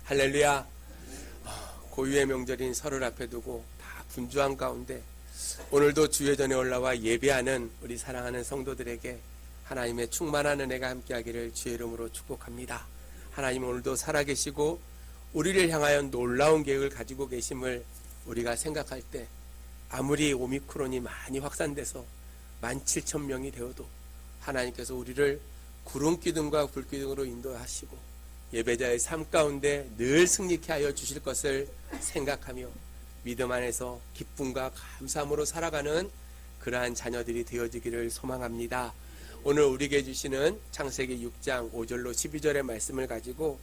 할렐루야. 고유의 명절인 설을 앞에 두고 다 분주한 가운데 오늘도 주의 전에 올라와 예배하는 우리 사랑하는 성도들에게 하나님의 충만한 은혜가 함께하기를 주의 이름으로 축복합니다. 하나님 오늘도 살아계시고 우리를 향하여 놀라운 계획을 가지고 계심을 우리가 생각할 때 아무리 오미크론이 많이 확산돼서 17,000명이 되어도 하나님께서 우리를 구름기둥과 불기둥으로 인도하시고 예배자의 삶 가운데 늘 승리케 하여 주실 것을 생각하며 믿음 안에서 기쁨과 감사함으로 살아가는 그러한 자녀들이 되어지기를 소망합니다. 오늘 우리에게 주시는 창세기 6장 5절로 12절의 말씀을 가지고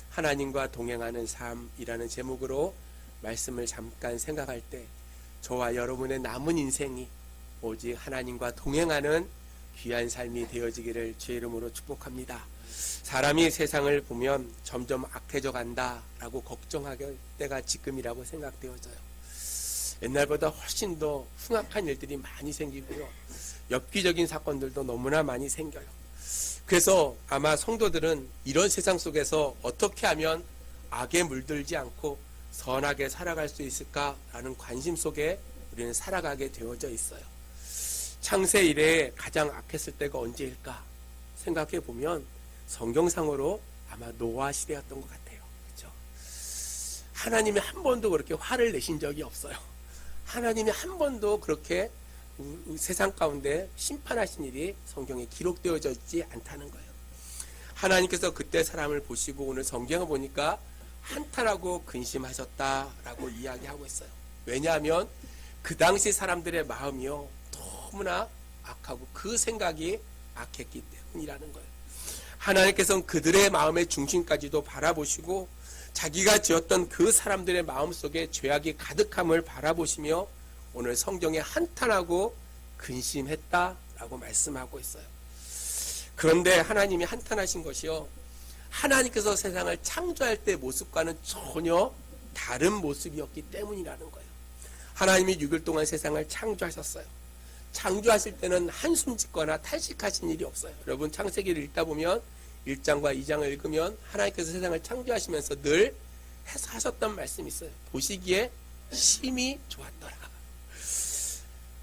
하나님과 동행하는 삶이라는 제목으로 말씀을 잠깐 생각할 때 저와 여러분의 남은 인생이 오직 하나님과 동행하는 귀한 삶이 되어지기를 주의 이름으로 축복합니다. 사람이 세상을 보면 점점 악해져 간다라고 걱정할 때가 지금이라고 생각되어져요. 옛날보다 훨씬 더 흉악한 일들이 많이 생기고요. 엽기적인 사건들도 너무나 많이 생겨요. 그래서 아마 성도들은 이런 세상 속에서 어떻게 하면 악에 물들지 않고 선하게 살아갈 수 있을까라는 관심 속에 우리는 살아가게 되어져 있어요. 창세 이래에 가장 악했을 때가 언제일까 생각해 보면 성경상으로 아마 노아 시대였던 것 같아요. 그렇죠? 하나님이 한 번도 그렇게 화를 내신 적이 없어요. 하나님이 한 번도 그렇게 세상 가운데 심판하신 일이 성경에 기록되어져 있지 않다는 거예요. 하나님께서 그때 사람을 보시고 오늘 성경을 보니까 한탄하고 근심하셨다라고 이야기하고 있어요. 왜냐하면 그 당시 사람들의 마음이요 너무나 악하고 그 생각이 악했기 때문이라는 거예요. 하나님께서는 그들의 마음의 중심까지도 바라보시고 자기가 지었던 그 사람들의 마음속에 죄악이 가득함을 바라보시며 오늘 성경에 한탄하고 근심했다라고 말씀하고 있어요. 그런데 하나님이 한탄하신 것이요 하나님께서 세상을 창조할 때 모습과는 전혀 다른 모습이었기 때문이라는 거예요. 하나님이 6일 동안 세상을 창조하셨어요. 창조하실 때는 한숨 짓거나 탈식하신 일이 없어요. 여러분 창세기를 읽다 보면 1장과 2장을 읽으면 하나님께서 세상을 창조하시면서 늘 하셨던 말씀이 있어요. 보시기에 심히 좋았더라.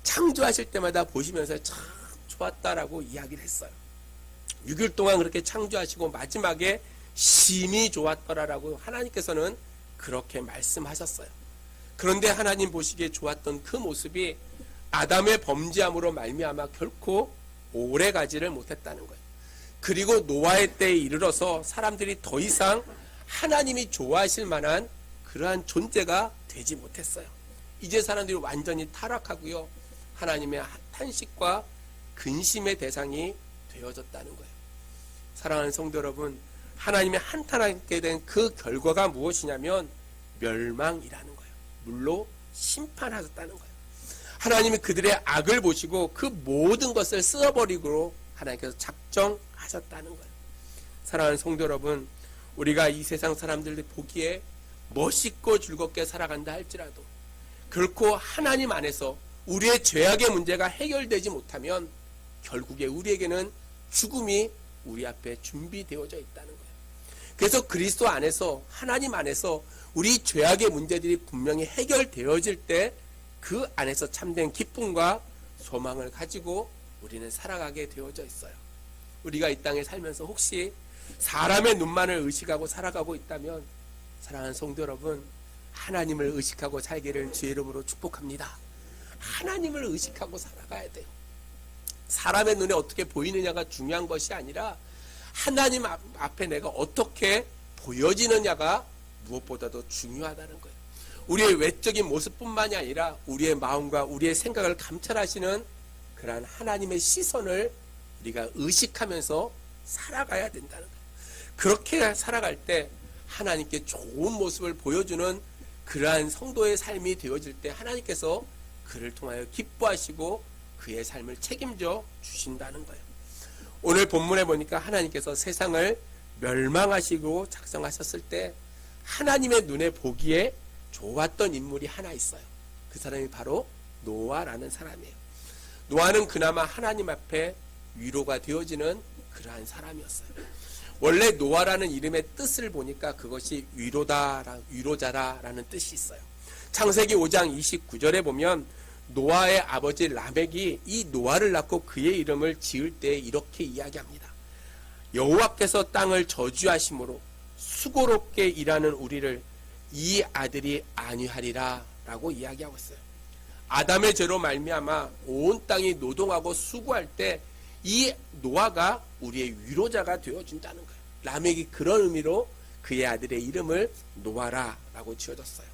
창조하실 때마다 보시면서 참 좋았다라고 이야기를 했어요. 6일 동안 그렇게 창조하시고 마지막에 심히 좋았더라라고 하나님께서는 그렇게 말씀하셨어요. 그런데 하나님 보시기에 좋았던 그 모습이 아담의 범죄함으로 말미암아 결코 오래 가지를 못했다는 거예요. 그리고 노아의 때에 이르러서 사람들이 더 이상 하나님이 좋아하실 만한 그러한 존재가 되지 못했어요. 이제 사람들이 완전히 타락하고요. 하나님의 탄식과 근심의 대상이 되어졌다는 거예요. 사랑하는 성도 여러분, 하나님의 한탄하게 된 그 결과가 무엇이냐면 멸망이라는 거예요. 물로 심판하셨다는 거예요. 하나님이 그들의 악을 보시고 그 모든 것을 쓸어버리고 하나님께서 작정하셨다는 거예요. 사랑하는 성도 여러분, 우리가 이 세상 사람들이 보기에 멋있고 즐겁게 살아간다 할지라도 결코 하나님 안에서 우리의 죄악의 문제가 해결되지 못하면 결국에 우리에게는 죽음이 우리 앞에 준비되어져 있다는 거예요. 그래서 그리스도 안에서 하나님 안에서 우리 죄악의 문제들이 분명히 해결되어질 때 그 안에서 참된 기쁨과 소망을 가지고 우리는 살아가게 되어져 있어요. 우리가 이 땅에 살면서 혹시 사람의 눈만을 의식하고 살아가고 있다면 사랑하는 성도 여러분, 하나님을 의식하고 살기를 주의 이름으로 축복합니다. 하나님을 의식하고 살아가야 돼요. 사람의 눈에 어떻게 보이느냐가 중요한 것이 아니라 하나님 앞에 내가 어떻게 보여지느냐가 무엇보다도 중요하다는 거예요. 우리의 외적인 모습뿐만이 아니라 우리의 마음과 우리의 생각을 감찰하시는 그러한 하나님의 시선을 우리가 의식하면서 살아가야 된다는 거예요. 그렇게 살아갈 때 하나님께 좋은 모습을 보여주는 그러한 성도의 삶이 되어질 때 하나님께서 그를 통하여 기뻐하시고 그의 삶을 책임져 주신다는 거예요. 오늘 본문에 보니까 하나님께서 세상을 멸망하시고 작성하셨을 때 하나님의 눈에 보기에 좋았던 인물이 하나 있어요. 그 사람이 바로 노아라는 사람이에요. 노아는 그나마 하나님 앞에 위로가 되어지는 그러한 사람이었어요. 원래 노아라는 이름의 뜻을 보니까 그것이 위로자라는 뜻이 있어요. 창세기 5장 29절에 보면 노아의 아버지 라멕이 이 노아를 낳고 그의 이름을 지을 때 이렇게 이야기합니다. 여호와께서 땅을 저주하심으로 수고롭게 일하는 우리를 이 아들이 안위하리라 라고 이야기하고 있어요. 아담의 죄로 말미암아 온 땅이 노동하고 수고할 때 이 노아가 우리의 위로자가 되어준다는 거예요. 라멕이 그런 의미로 그의 아들의 이름을 노아라라고 지어졌어요.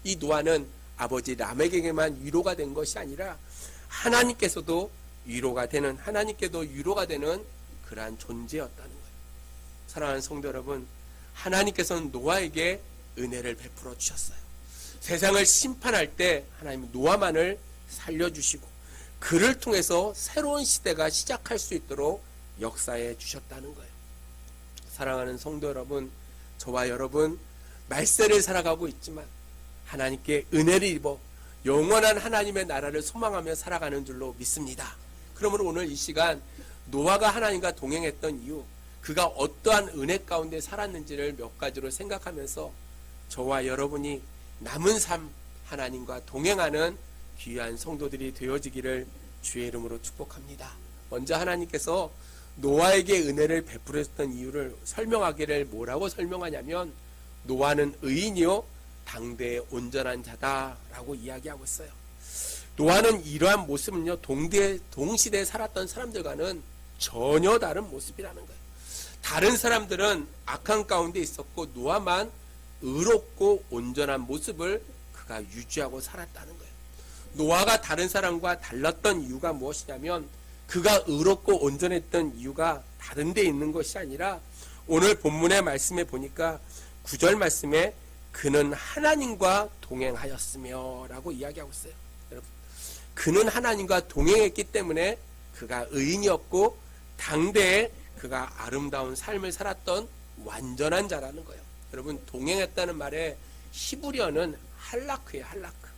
이 노아는 아버지 라멕에게만 위로가 된 것이 아니라 하나님께서도 위로가 되는, 하나님께도 위로가 되는 그러한 존재였다는 거예요. 사랑하는 성도 여러분, 하나님께서는 노아에게 은혜를 베풀어 주셨어요. 세상을 심판할 때 하나님은 노아만을 살려주시고 그를 통해서 새로운 시대가 시작할 수 있도록 역사해 주셨다는 거예요. 사랑하는 성도 여러분, 저와 여러분 말세를 살아가고 있지만 하나님께 은혜를 입어 영원한 하나님의 나라를 소망하며 살아가는 줄로 믿습니다. 그러므로 오늘 이 시간 노아가 하나님과 동행했던 이유, 그가 어떠한 은혜 가운데 살았는지를 몇 가지로 생각하면서 저와 여러분이 남은 삶 하나님과 동행하는 귀한 성도들이 되어지기를 주의 이름으로 축복합니다. 먼저 하나님께서 노아에게 은혜를 베풀었던 이유를 설명하기를 뭐라고 설명하냐면 노아는 의인이요 당대의 온전한 자다라고 이야기하고 있어요. 노아는 이러한 모습은요 동시대에 살았던 사람들과는 전혀 다른 모습이라는 거예요. 다른 사람들은 악한 가운데 있었고 노아만 의롭고 온전한 모습을 그가 유지하고 살았다는 거예요. 노아가 다른 사람과 달랐던 이유가 무엇이냐면 그가 의롭고 온전했던 이유가 다른 데 있는 것이 아니라 오늘 본문의 말씀에 보니까 9절 말씀에 그는 하나님과 동행하였으며 라고 이야기하고 있어요. 여러분, 그는 하나님과 동행했기 때문에 그가 의인이었고 당대에 그가 아름다운 삶을 살았던 완전한 자라는 거예요. 여러분, 동행했다는 말에 히브리어는 할라크예요. 할라크.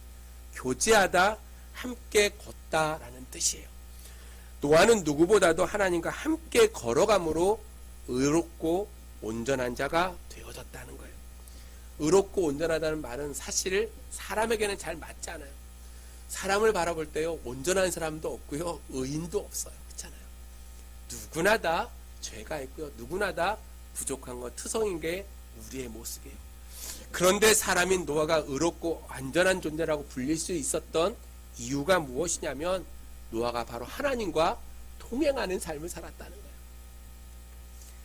교제하다, 함께 걷다라는 뜻이에요. 노아는 누구보다도 하나님과 함께 걸어감으로 의롭고 온전한 자가 되어졌다는 거예요. 의롭고 온전하다는 말은 사실 사람에게는 잘 맞지 않아요. 사람을 바라볼 때요 온전한 사람도 없고요 의인도 없어요. 그렇잖아요. 누구나 다 죄가 있고요 누구나 다 부족한 것, 투성인 게 우리의 모습이에요. 그런데 사람인 노아가 의롭고 완전한 존재라고 불릴 수 있었던 이유가 무엇이냐면 노아가 바로 하나님과 동행하는 삶을 살았다는 거예요.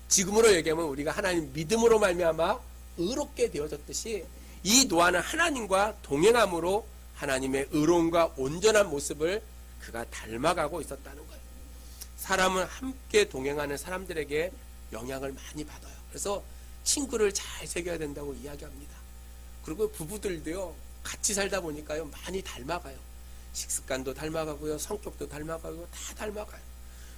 지금으로 얘기하면 우리가 하나님 믿음으로 말미암아 의롭게 되어졌듯이 이 노아는 하나님과 동행함으로 하나님의 의로움과 온전한 모습을 그가 닮아가고 있었다는 거예요. 사람은 함께 동행하는 사람들에게 영향을 많이 받아요. 그래서 친구를 잘 새겨야 된다고 이야기합니다. 그리고 부부들도요 같이 살다 보니까요 많이 닮아가요. 식습관도 닮아가고요 성격도 닮아가고 다 닮아가요.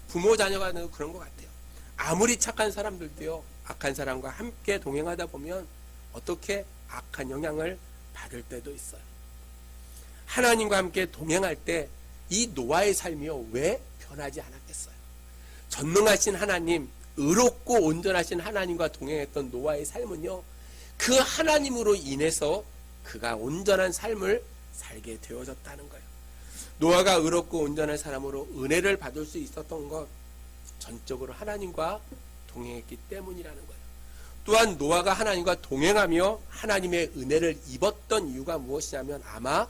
부모 자녀가 그런 것 같아요. 아무리 착한 사람들도요 악한 사람과 함께 동행하다 보면 어떻게 악한 영향을 받을 때도 있어요. 하나님과 함께 동행할 때 이 노아의 삶이요 왜 변하지 않았겠어요? 전능하신 하나님, 의롭고 온전하신 하나님과 동행했던 노아의 삶은요 그 하나님으로 인해서 그가 온전한 삶을 살게 되어졌다는 거예요. 노아가 의롭고 온전한 사람으로 은혜를 받을 수 있었던 것 전적으로 하나님과 동행했기 때문이라는 거예요. 또한 노아가 하나님과 동행하며 하나님의 은혜를 입었던 이유가 무엇이냐면 아마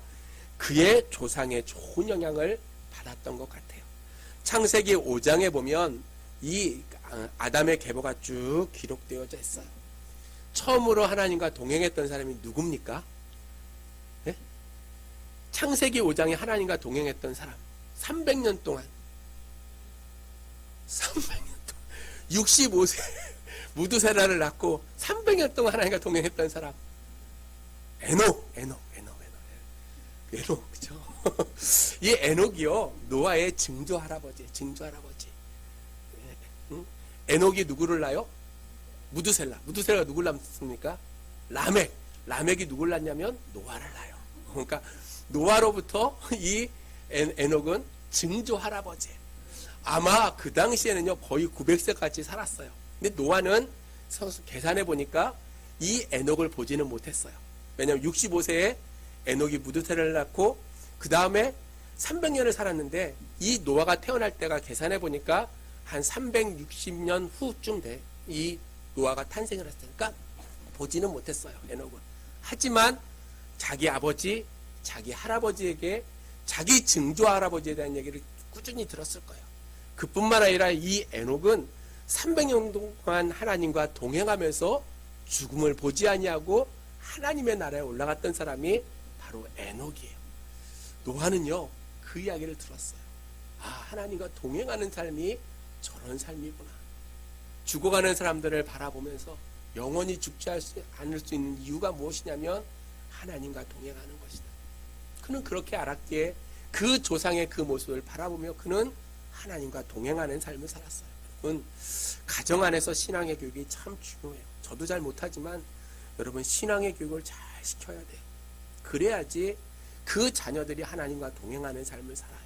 그의 조상의 좋은 영향을 받았던 것 같아요. 창세기 5장에 보면 이 아담의 계보가 쭉 기록되어져 있어요. 처음으로 하나님과 동행했던 사람이 누굽니까? 네? 창세기 5장에 하나님과 동행했던 사람 300년 동안 65세 무두세라를 낳고 300년 동안 하나님과 동행했던 사람 에녹 그죠? 이 에녹이요 노아의 증조 할아버지. 에녹이 누구를 낳아요? 무두셀라가 누구를 낳습니까? 라멕이 누구를 낳냐면 노아를 낳아요. 그러니까 노아로부터 이 에녹은 증조 할아버지. 아마 그 당시에는요 거의 900세까지 살았어요. 근데 노아는 계산해 보니까 이 에녹을 보지는 못했어요. 왜냐하면 65세에 에녹이 무드세를 낳고 그 다음에 300년을 살았는데 이 노아가 태어날 때가 계산해 보니까 한 360년 후쯤 돼. 이 노아가 탄생을 했으니까 보지는 못했어요. 에녹은. 하지만 자기 아버지, 자기 할아버지에게 자기 증조 할아버지에 대한 얘기를 꾸준히 들었을 거예요. 그뿐만 아니라 이 에녹은 300년 동안 하나님과 동행하면서 죽음을 보지 아니하고 하나님의 나라에 올라갔던 사람이 바로 에녹이에요. 노아는요, 그 이야기를 들었어요. 아, 하나님과 동행하는 삶이 저런 삶이구나. 죽어가는 사람들을 바라보면서 영원히 죽지 않을 수 있는 이유가 무엇이냐면 하나님과 동행하는 것이다. 그는 그렇게 알았기에 그 조상의 그 모습을 바라보며 그는 하나님과 동행하는 삶을 살았어요. 여러분, 가정 안에서 신앙의 교육이 참 중요해요. 저도 잘 못하지만 여러분, 신앙의 교육을 잘 시켜야 돼요. 그래야지 그 자녀들이 하나님과 동행하는 삶을 살아요.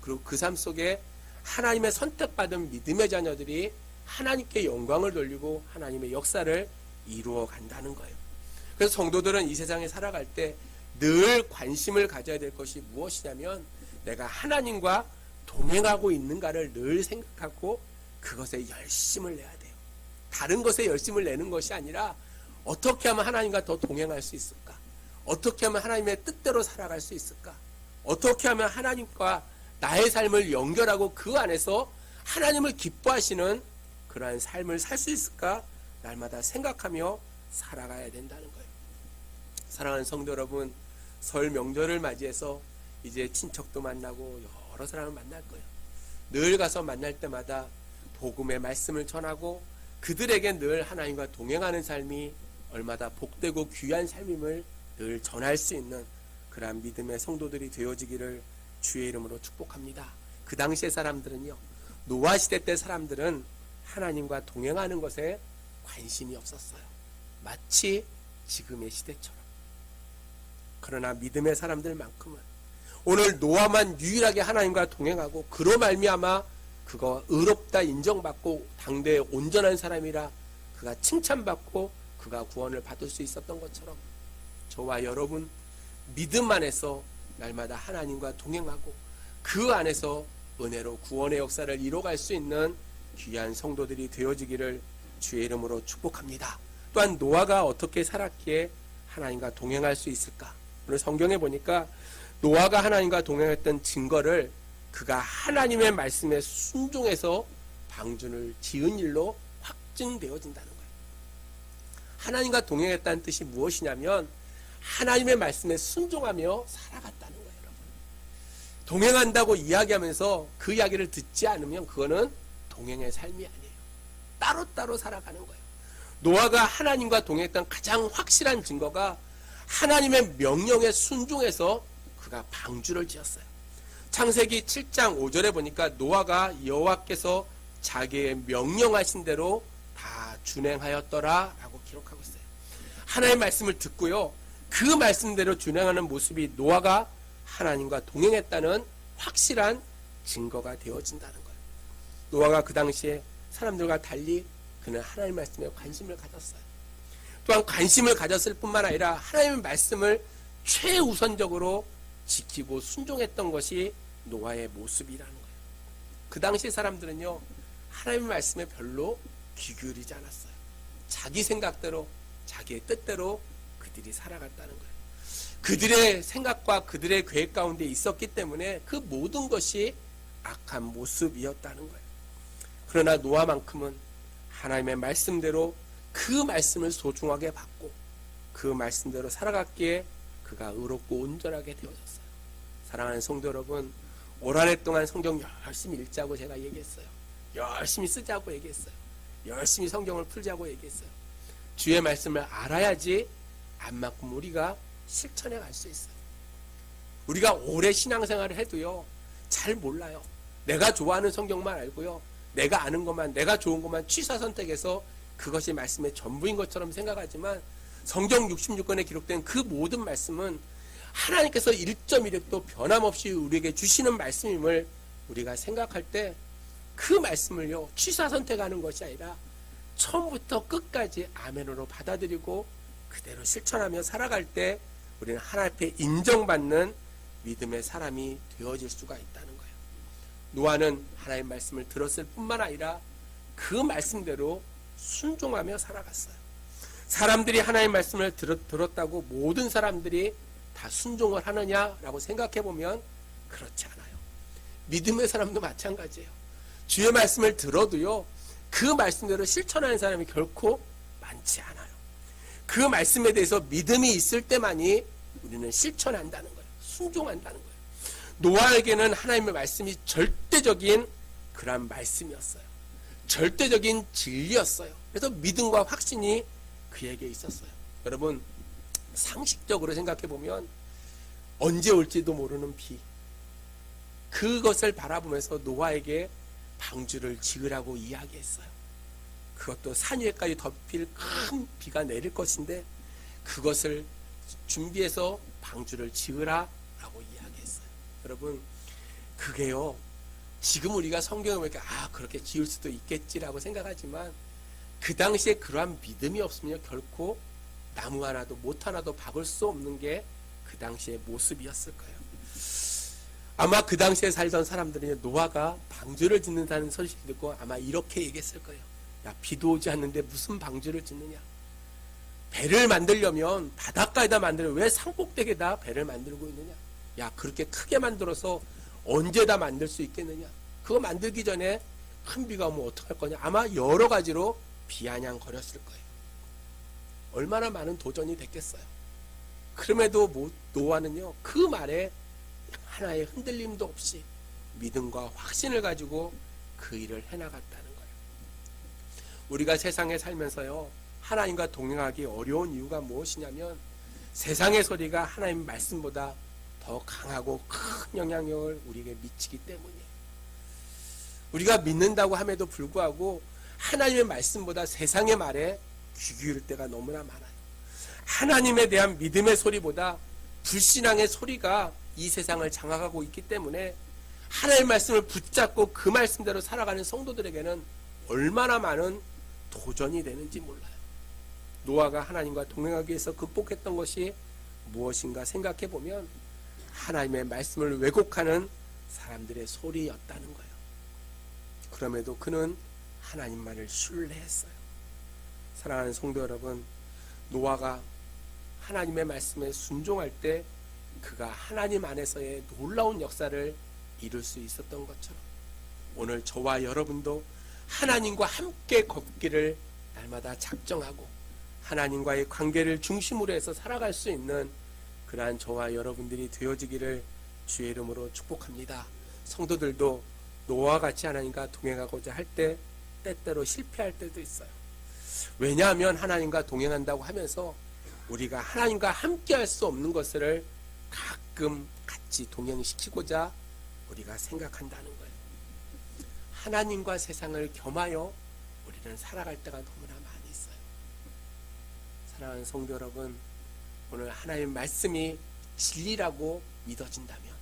그리고 그 삶 속에 하나님의 선택받은 믿음의 자녀들이 하나님께 영광을 돌리고 하나님의 역사를 이루어 간다는 거예요. 그래서 성도들은 이 세상에 살아갈 때 늘 관심을 가져야 될 것이 무엇이냐면 내가 하나님과 동행하고 있는가를 늘 생각하고 그것에 열심을 내야 돼요. 다른 것에 열심을 내는 것이 아니라 어떻게 하면 하나님과 더 동행할 수 있을까? 어떻게 하면 하나님의 뜻대로 살아갈 수 있을까? 어떻게 하면 하나님과 나의 삶을 연결하고 그 안에서 하나님을 기뻐하시는 그러한 삶을 살 수 있을까? 날마다 생각하며 살아가야 된다는 거예요. 사랑하는 성도 여러분, 설 명절을 맞이해서 이제 친척도 만나고 여러 사람을 만날 거예요. 늘 가서 만날 때마다 복음의 말씀을 전하고 그들에게 늘 하나님과 동행하는 삶이 얼마나 복되고 귀한 삶임을 늘 전할 수 있는 그러한 믿음의 성도들이 되어지기를 주의 이름으로 축복합니다. 그 당시의 사람들은요, 노아 시대 때 사람들은 하나님과 동행하는 것에 관심이 없었어요. 마치 지금의 시대처럼. 그러나 믿음의 사람들만큼은 오늘 노아만 유일하게 하나님과 동행하고 그로 말미암아 그가 의롭다 인정받고 당대에 온전한 사람이라 그가 칭찬받고 그가 구원을 받을 수 있었던 것처럼 저와 여러분 믿음 안에서 날마다 하나님과 동행하고 그 안에서 은혜로 구원의 역사를 이뤄갈 수 있는 귀한 성도들이 되어지기를 주의 이름으로 축복합니다. 또한 노아가 어떻게 살았기에 하나님과 동행할 수 있을까? 오늘 성경에 보니까 노아가 하나님과 동행했던 증거를 그가 하나님의 말씀에 순종해서 방주를 지은 일로 확증되어진다는 거예요. 하나님과 동행했다는 뜻이 무엇이냐면 하나님의 말씀에 순종하며 살아갔다는 거예요. 여러분. 동행한다고 이야기하면서 그 이야기를 듣지 않으면 그거는 동행의 삶이 아니에요. 따로따로 살아가는 거예요. 노아가 하나님과 동행했던 가장 확실한 증거가 하나님의 명령에 순종해서 그가 방주를 지었어요. 창세기 7장 5절에 보니까 노아가 여호와께서 자기의 명령하신 대로 다 준행하였더라 라고 기록하고 있어요. 하나님의 말씀을 듣고요, 그 말씀대로 준행하는 모습이 노아가 하나님과 동행했다는 확실한 증거가 되어진다는 거예요. 노아가 그 당시에 사람들과 달리 그는 하나님의 말씀에 관심을 가졌어요. 또한 관심을 가졌을 뿐만 아니라 하나님의 말씀을 최우선적으로 지키고 순종했던 것이 노아의 모습이라는 거예요. 그 당시 사람들은요, 하나님의 말씀에 별로 귀 기울이지 않았어요. 자기 생각대로, 자기의 뜻대로 그들이 살아갔다는 거예요. 그들의 생각과 그들의 계획 가운데 있었기 때문에 그 모든 것이 악한 모습이었다는 거예요. 그러나 노아만큼은 하나님의 말씀대로 그 말씀을 소중하게 받고 그 말씀대로 살아갔기에 그가 의롭고 온전하게 되어졌어요. 사랑하는 성도 여러분, 올 한 해 동안 성경 열심히 읽자고 제가 얘기했어요. 열심히 쓰자고 얘기했어요. 열심히 성경을 풀자고 얘기했어요. 주의 말씀을 알아야지 안만큼 우리가 실천해 갈 수 있어요. 우리가 오래 신앙생활을 해도요, 잘 몰라요. 내가 좋아하는 성경만 알고요, 내가 아는 것만, 내가 좋은 것만 취사 선택해서 그것이 말씀의 전부인 것처럼 생각하지만 성경 66권에 기록된 그 모든 말씀은 하나님께서 1.1획도 변함없이 우리에게 주시는 말씀임을 우리가 생각할 때 그 말씀을요, 취사 선택하는 것이 아니라 처음부터 끝까지 아멘으로 받아들이고 그대로 실천하며 살아갈 때 우리는 하나님 앞에 인정받는 믿음의 사람이 되어질 수가 있다는 거예요. 노아는 하나님의 말씀을 들었을 뿐만 아니라 그 말씀대로 순종하며 살아갔어요. 사람들이 하나님의 말씀을 들었다고 모든 사람들이 다 순종을 하느냐라고 생각해 보면 그렇지 않아요. 믿음의 사람도 마찬가지예요. 주의 말씀을 들어도요, 그 말씀대로 실천하는 사람이 결코 많지 않아요. 그 말씀에 대해서 믿음이 있을 때만이 우리는 실천한다는 거예요. 순종한다는 거예요. 노아에게는 하나님의 말씀이 절대적인 그러한 말씀이었어요. 절대적인 진리였어요. 그래서 믿음과 확신이 그에게 있었어요. 여러분, 상식적으로 생각해 보면 언제 올지도 모르는 비, 그것을 바라보면서 노아에게 방주를 지으라고 이야기했어요. 그것도 산 위에까지 덮일 큰 비가 내릴 것인데 그것을 준비해서 방주를 지으라라고 이야기했어요. 여러분, 그게요, 지금 우리가 성경을 보니까 그렇게 지을 수도 있겠지라고 생각하지만 그 당시에 그러한 믿음이 없으면 결코 나무 하나도 못 하나도 박을 수 없는 게 그 당시의 모습이었을 거예요. 아마 그 당시에 살던 사람들이 노아가 방주를 짓는다는 소식을 듣고 아마 이렇게 얘기했을 거예요. 야, 비도 오지 않는데 무슨 방주를 짓느냐? 배를 만들려면 바닷가에다 만들어, 왜 산꼭대기에다 배를 만들고 있느냐? 야, 그렇게 크게 만들어서 언제다 만들 수 있겠느냐? 그거 만들기 전에 큰 비가 오면 어떡할 거냐? 아마 여러 가지로 비아냥거렸을 거예요. 얼마나 많은 도전이 됐겠어요. 그럼에도 노아는요, 그 말에 하나의 흔들림도 없이 믿음과 확신을 가지고 그 일을 해나갔다는 거예요. 우리가 세상에 살면서요, 하나님과 동행하기 어려운 이유가 무엇이냐면 세상의 소리가 하나님 말씀보다 더 강하고 큰 영향력을 우리에게 미치기 때문이에요. 우리가 믿는다고 함에도 불구하고 하나님의 말씀보다 세상의 말에 귀 기울일 때가 너무나 많아요. 하나님에 대한 믿음의 소리보다 불신앙의 소리가 이 세상을 장악하고 있기 때문에 하나님의 말씀을 붙잡고 그 말씀대로 살아가는 성도들에게는 얼마나 많은 도전이 되는지 몰라요. 노아가 하나님과 동행하기 위해서 극복했던 것이 무엇인가 생각해 보면 하나님의 말씀을 왜곡하는 사람들의 소리였다는 거예요. 그럼에도 그는 하나님만을 신뢰했어요. 사랑하는 성도 여러분, 노아가 하나님의 말씀에 순종할 때 그가 하나님 안에서의 놀라운 역사를 이룰 수 있었던 것처럼 오늘 저와 여러분도 하나님과 함께 걷기를 날마다 작정하고 하나님과의 관계를 중심으로 해서 살아갈 수 있는 그러한 저와 여러분들이 되어지기를 주의 이름으로 축복합니다. 성도들도 노아와 같이 하나님과 동행하고자 할 때 때때로 실패할 때도 있어요. 왜냐하면 하나님과 동행한다고 하면서 우리가 하나님과 함께 할 수 없는 것을 가끔 같이 동행시키고자 우리가 생각한다는 거예요. 하나님과 세상을 겸하여 우리는 살아갈 때가 너무나 많이 있어요. 사랑하는 성도 여러분, 오늘 하나님의 말씀이 진리라고 믿어진다면,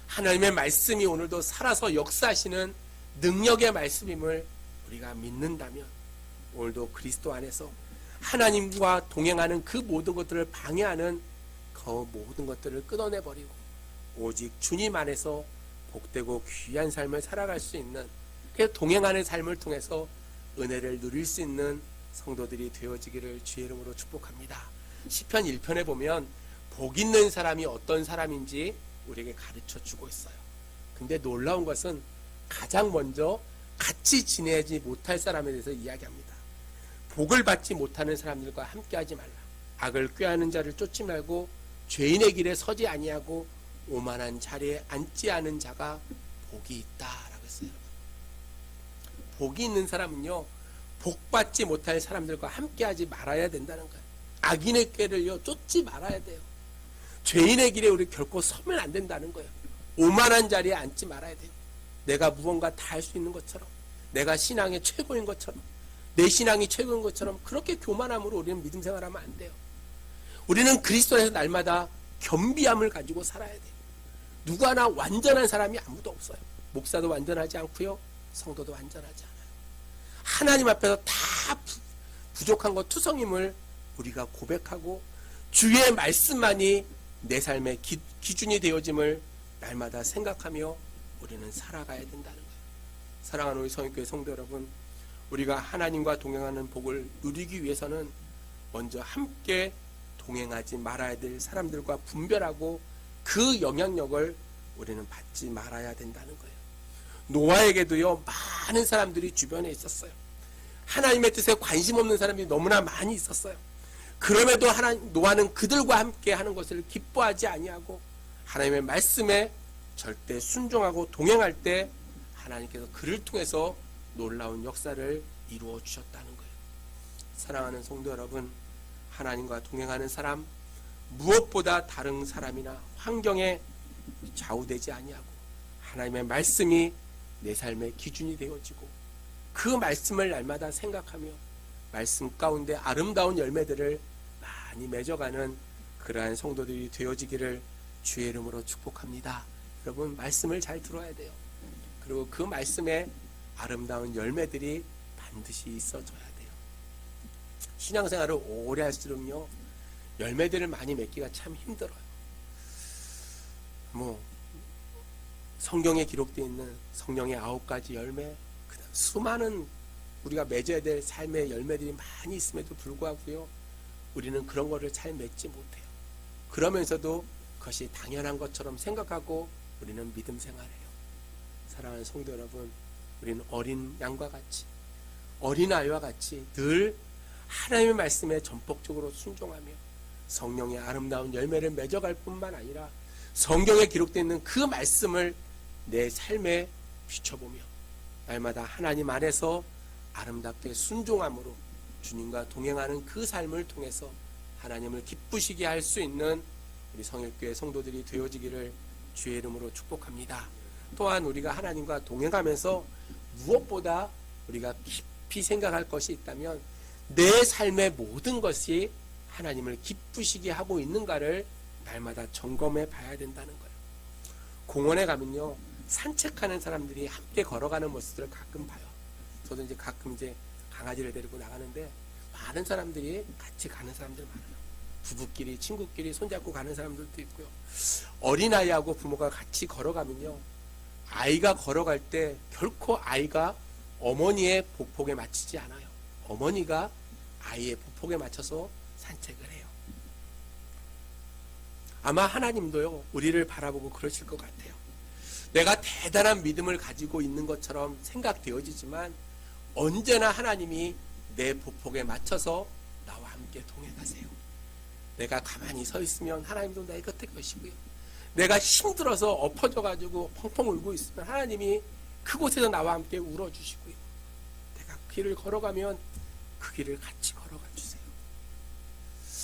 하나님의 말씀이 오늘도 살아서 역사하시는 능력의 말씀임을 우리가 믿는다면, 오늘도 그리스도 안에서 하나님과 동행하는 그 모든 것들을 방해하는 그 모든 것들을 끊어내버리고 오직 주님 안에서 복되고 귀한 삶을 살아갈 수 있는, 그 동행하는 삶을 통해서 은혜를 누릴 수 있는 성도들이 되어지기를 주의 이름으로 축복합니다. 시편 1편에 보면 복 있는 사람이 어떤 사람인지 우리에게 가르쳐 주고 있어요. 근데 놀라운 것은 가장 먼저 같이 지내지 못할 사람에 대해서 이야기합니다. 복을 받지 못하는 사람들과 함께하지 말라. 악을 꾀하는 자를 쫓지 말고 죄인의 길에 서지 아니하고 오만한 자리에 앉지 않은 자가 복이 있다라고 했어요. 복이 있는 사람은요, 복 받지 못할 사람들과 함께하지 말아야 된다는 거예요. 악인의 꾀를요 쫓지 말아야 돼요. 죄인의 길에 우리 결코 서면 안 된다는 거예요. 오만한 자리에 앉지 말아야 돼요. 내가 무언가 다 할 수 있는 것처럼, 내가 신앙의 최고인 것처럼, 내 신앙이 최고인 것처럼 그렇게 교만함으로 우리는 믿음 생활하면 안 돼요. 우리는 그리스도에서 날마다 겸비함을 가지고 살아야 돼요. 누구 하나 완전한 사람이 아무도 없어요. 목사도 완전하지 않고요, 성도도 완전하지 않아요. 하나님 앞에서 다 부족한 것 투성임을 우리가 고백하고 주의 말씀만이 내 삶의 기준이 되어짐을 날마다 생각하며 우리는 살아가야 된다는 거예요. 사랑하는 우리 성인교회 성도 여러분, 우리가 하나님과 동행하는 복을 누리기 위해서는 먼저 함께 동행하지 말아야 될 사람들과 분별하고 그 영향력을 우리는 받지 말아야 된다는 거예요. 노아에게도요, 많은 사람들이 주변에 있었어요. 하나님의 뜻에 관심 없는 사람이 너무나 많이 있었어요. 그럼에도 노아는 그들과 함께 하는 것을 기뻐하지 아니하고 하나님의 말씀에 절대 순종하고 동행할 때 하나님께서 그를 통해서 놀라운 역사를 이루어 주셨다는 거예요. 사랑하는 성도 여러분, 하나님과 동행하는 사람, 무엇보다 다른 사람이나 환경에 좌우되지 아니하고 하나님의 말씀이 내 삶의 기준이 되어지고 그 말씀을 날마다 생각하며 말씀 가운데 아름다운 열매들을 많이 맺어가는 그러한 성도들이 되어지기를 주의 이름으로 축복합니다. 여러분, 말씀을 잘 들어야 돼요. 그리고 그 말씀에 아름다운 열매들이 반드시 있어져야 돼요. 신앙생활을 오래 할수록요, 열매들을 많이 맺기가 참 힘들어요. 성경에 기록되어 있는 성령의 9가지 열매, 그다음 수많은 우리가 맺어야 될 삶의 열매들이 많이 있음에도 불구하고요, 우리는 그런 거를 잘 맺지 못해요. 그러면서도 그것이 당연한 것처럼 생각하고 우리는 믿음 생활해요. 사랑하는 성도 여러분, 우리는 어린 양과 같이, 어린아이와 같이 늘 하나님의 말씀에 전폭적으로 순종하며 성령의 아름다운 열매를 맺어갈 뿐만 아니라 성경에 기록되어 있는 그 말씀을 내 삶에 비춰보며 날마다 하나님 안에서 아름답게 순종함으로 주님과 동행하는 그 삶을 통해서 하나님을 기쁘시게 할 수 있는 우리 성일교회 성도들이 되어지기를 주의 이름으로 축복합니다. 또한 우리가 하나님과 동행하면서 무엇보다 우리가 깊이 생각할 것이 있다면 내 삶의 모든 것이 하나님을 기쁘시게 하고 있는가를 날마다 점검해 봐야 된다는 거예요. 공원에 가면요, 산책하는 사람들이 함께 걸어가는 모습들을 가끔 봐요. 저도 이제 가끔 강아지를 데리고 나가는데 많은 사람들이 같이 가는 사람들 많아요. 부부끼리, 친구끼리 손잡고 가는 사람들도 있고요. 어린아이하고 부모가 같이 걸어가면요, 아이가 걸어갈 때 결코 아이가 어머니의 보폭에 맞추지 않아요. 어머니가 아이의 보폭에 맞춰서 산책을 해요. 아마 하나님도요, 우리를 바라보고 그러실 것 같아요. 내가 대단한 믿음을 가지고 있는 것처럼 생각되어지지만 언제나 하나님이 내 보폭에 맞춰서 나와 함께 동행하세요. 내가 가만히 서 있으면 하나님도 내 곁에 계시고요. 내가 힘들어서 엎어져가지고 펑펑 울고 있으면 하나님이 그곳에서 나와 함께 울어주시고요. 내가 그 길을 걸어가면 그 길을 같이 걸어가 주세요.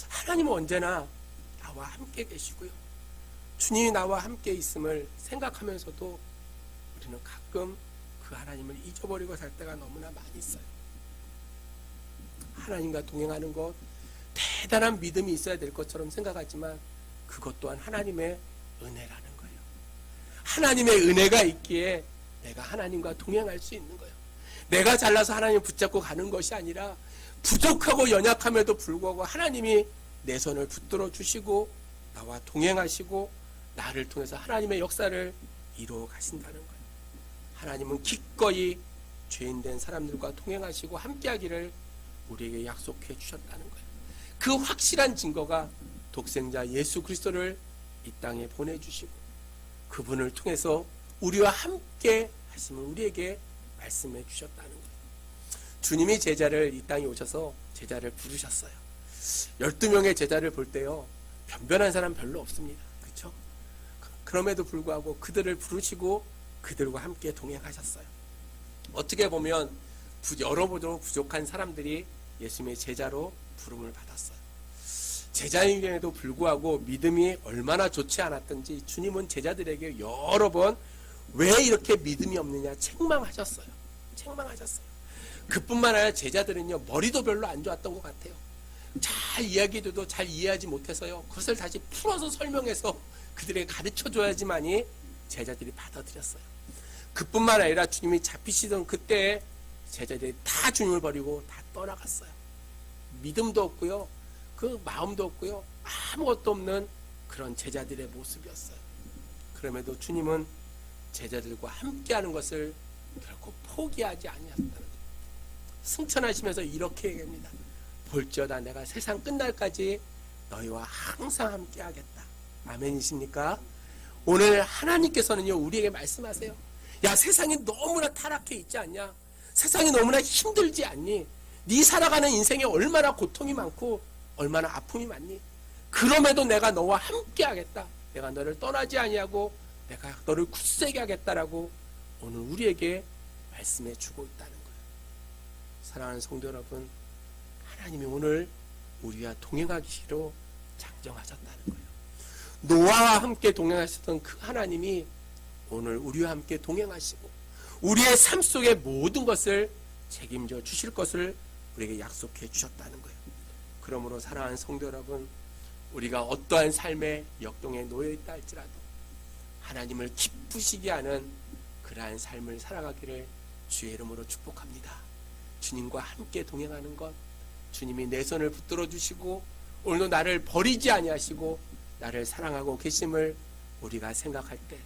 하나님은 언제나 나와 함께 계시고요. 주님이 나와 함께 있음을 생각하면서도 우리는 가끔 그 하나님을 잊어버리고 살 때가 너무나 많이 있어요. 하나님과 동행하는 것, 대단한 믿음이 있어야 될 것처럼 생각하지만 그것 또한 하나님의 은혜라는 거예요. 하나님의 은혜가 있기에 내가 하나님과 동행할 수 있는 거예요. 내가 잘나서 하나님을 붙잡고 가는 것이 아니라 부족하고 연약함에도 불구하고 하나님이 내 손을 붙들어 주시고 나와 동행하시고 나를 통해서 하나님의 역사를 이루어 가신다는 거예요. 하나님은 기꺼이 죄인된 사람들과 동행하시고 함께하기를 우리에게 약속해 주셨다는 거예요. 그 확실한 증거가 독생자 예수 그리스도를 이 땅에 보내주시고 그분을 통해서 우리와 함께 하심을 우리에게 말씀해 주셨다는 거예요. 주님이 제자를 이 땅에 오셔서 제자를 부르셨어요. 12명의 제자를 볼 때요, 변변한 사람 별로 없습니다. 그렇죠? 그럼에도 불구하고 그들을 부르시고 그들과 함께 동행하셨어요. 어떻게 보면 여러모로 부족한 사람들이 예수님의 제자로 부름을 받았어요. 제자임에도 불구하고 믿음이 얼마나 좋지 않았던지 주님은 제자들에게 여러 번 왜 이렇게 믿음이 없느냐 책망하셨어요. 그뿐만 아니라 제자들은요, 머리도 별로 안 좋았던 것 같아요. 잘 이야기해도 잘 이해하지 못해서요, 그것을 다시 풀어서 설명해서 그들에게 가르쳐줘야지만이 제자들이 받아들였어요. 그뿐만 아니라 주님이 잡히시던 그때에 제자들이 다 주님을 버리고 다 떠나갔어요. 믿음도 없고요, 그 마음도 없고요, 아무것도 없는 그런 제자들의 모습이었어요. 그럼에도 주님은 제자들과 함께하는 것을 결코 포기하지 아니하셨다는 거예요. 승천하시면서 이렇게 얘기합니다. 볼지어다 내가 세상 끝날까지 너희와 항상 함께하겠다. 아멘이십니까? 오늘 하나님께서는요, 우리에게 말씀하세요. 야, 세상이 너무나 타락해 있지 않냐? 세상이 너무나 힘들지 않니? 네 살아가는 인생에 얼마나 고통이 많고 얼마나 아픔이 많니? 그럼에도 내가 너와 함께하겠다. 내가 너를 떠나지 아니하고 내가 너를 굳세게 하겠다라고 오늘 우리에게 말씀해 주고 있다는 거예요. 사랑하는 성도 여러분, 하나님이 오늘 우리와 동행하기로 작정하셨다는 거예요. 노아와 함께 동행하셨던 그 하나님이 오늘 우리와 함께 동행하시고 우리의 삶 속의 모든 것을 책임져 주실 것을 우리에게 약속해 주셨다는 거예요. 그러므로 사랑하는 성도 여러분, 우리가 어떠한 삶의 역동에 놓여 있다 할지라도 하나님을 기쁘시게 하는 그러한 삶을 살아가기를 주의 이름으로 축복합니다. 주님과 함께 동행하는 것, 주님이 내 손을 붙들어 주시고 오늘도 나를 버리지 아니하시고 나를 사랑하고 계심을 우리가 생각할 때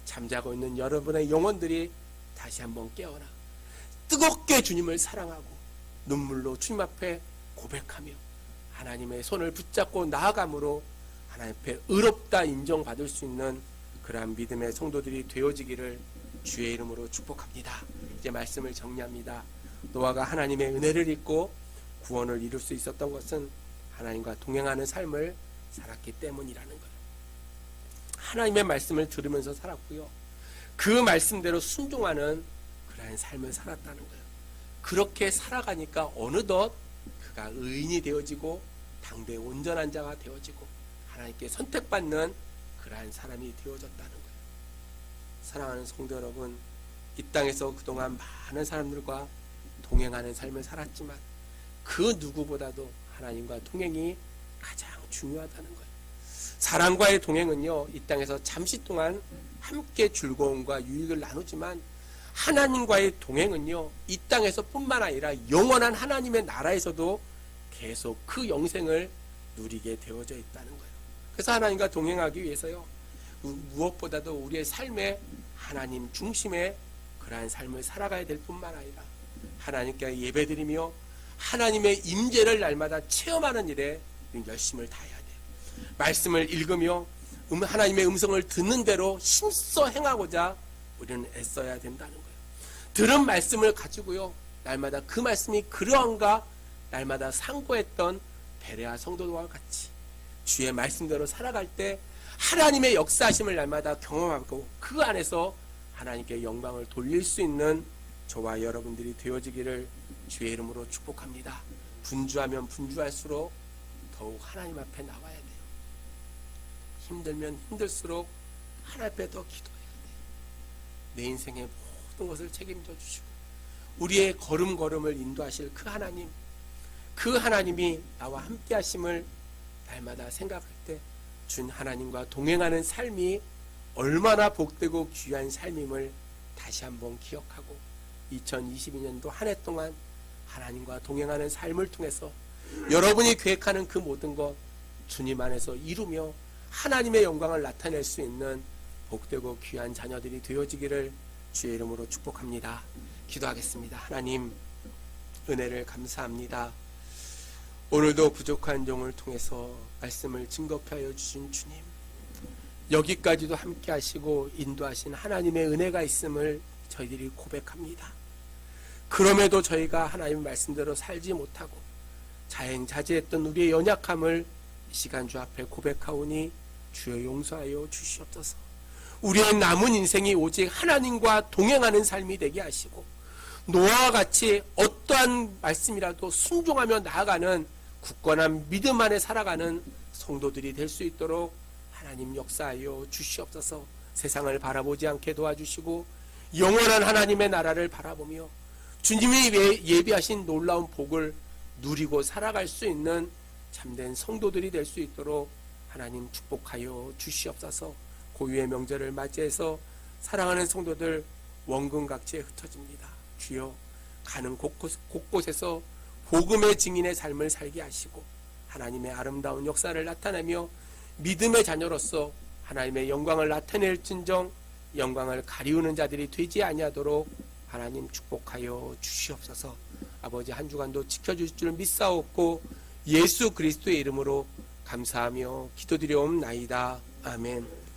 잠자고 있는 여러분의 영혼들이 다시 한번 깨어나 뜨겁게 주님을 사랑하고 눈물로 주님 앞에 고백하며 하나님의 손을 붙잡고 나아감으로 하나님 앞에 의롭다 인정받을 수 있는 그러한 믿음의 성도들이 되어지기를 주의 이름으로 축복합니다. 이제 말씀을 정리합니다. 노아가 하나님의 은혜를 입고 구원을 이룰 수 있었던 것은 하나님과 동행하는 삶을 살았기 때문이라는 거예요. 하나님의 말씀을 들으면서 살았고요, 그 말씀대로 순종하는 그러한 삶을 살았다는 거예요. 그렇게 살아가니까 어느덧 그가 의인이 되어지고 당대의 온전한 자가 되어지고 하나님께 선택받는 그러한 사람이 되어졌다는 거예요. 사랑하는 성도 여러분, 이 땅에서 그동안 많은 사람들과 동행하는 삶을 살았지만 그 누구보다도 하나님과 동행이 가장 중요하다는 거예요. 사람과의 동행은요, 이 땅에서 잠시 동안 함께 즐거움과 유익을 나누지만 하나님과의 동행은요, 이 땅에서 뿐만 아니라 영원한 하나님의 나라에서도 계속 그 영생을 누리게 되어져 있다는 거예요. 그래서 하나님과 동행하기 위해서요, 무엇보다도 우리의 삶에 하나님 중심의 그러한 삶을 살아가야 될 뿐만 아니라 하나님께 예배드리며 하나님의 임재를 날마다 체험하는 일에 열심을 다해야 돼요. 말씀을 읽으며 하나님의 음성을 듣는 대로 힘써 행하고자 우리는 애써야 된다는 거예요. 들은 말씀을 가지고요, 날마다 그 말씀이 그러한가 날마다 상고했던 베레아 성도들과 같이 주의 말씀대로 살아갈 때 하나님의 역사하심을 날마다 경험하고 그 안에서 하나님께 영광을 돌릴 수 있는 저와 여러분들이 되어지기를 주의 이름으로 축복합니다. 분주하면 분주할수록 더욱 하나님 앞에 나와야 돼요. 힘들면 힘들수록 하나님 앞에 더 기도해야 돼요. 내 인생의 모든 것을 책임져 주시고 우리의 걸음걸음을 인도하실 그 하나님, 그 하나님이 나와 함께 하심을 날마다 생각할 때 준 하나님과 동행하는 삶이 얼마나 복되고 귀한 삶임을 다시 한번 기억하고 2022년도 한 해 동안 하나님과 동행하는 삶을 통해서 여러분이 계획하는 그 모든 것 주님 안에서 이루며 하나님의 영광을 나타낼 수 있는 복되고 귀한 자녀들이 되어지기를 주의 이름으로 축복합니다. 기도하겠습니다. 하나님, 은혜를 감사합니다. 오늘도 부족한 종을 통해서 말씀을 증거하여 주신 주님, 여기까지도 함께 하시고 인도하신 하나님의 은혜가 있음을 저희들이 고백합니다. 그럼에도 저희가 하나님의 말씀대로 살지 못하고 자행자제했던 우리의 연약함을 이 시간 주 앞에 고백하오니 주여 용서하여 주시옵소서. 우리의 남은 인생이 오직 하나님과 동행하는 삶이 되게 하시고 노아와 같이 어떠한 말씀이라도 순종하며 나아가는 굳건한 믿음 안에 살아가는 성도들이 될 수 있도록 하나님 역사하여 주시옵소서. 세상을 바라보지 않게 도와주시고 영원한 하나님의 나라를 바라보며 주님이 예비하신 놀라운 복을 누리고 살아갈 수 있는 참된 성도들이 될 수 있도록 하나님 축복하여 주시옵소서. 고유의 명절을 맞이해서 사랑하는 성도들 원근각지에 흩어집니다. 주여, 가는 곳곳에서 복음의 증인의 삶을 살게 하시고 하나님의 아름다운 역사를 나타내며 믿음의 자녀로서 하나님의 영광을 나타낼진정 영광을 가리우는 자들이 되지 아니하도록 하나님 축복하여 주시옵소서. 아버지, 한 주간도 지켜주실 줄 믿사옵고 예수 그리스도의 이름으로 감사하며 기도드려옵나이다. 아멘.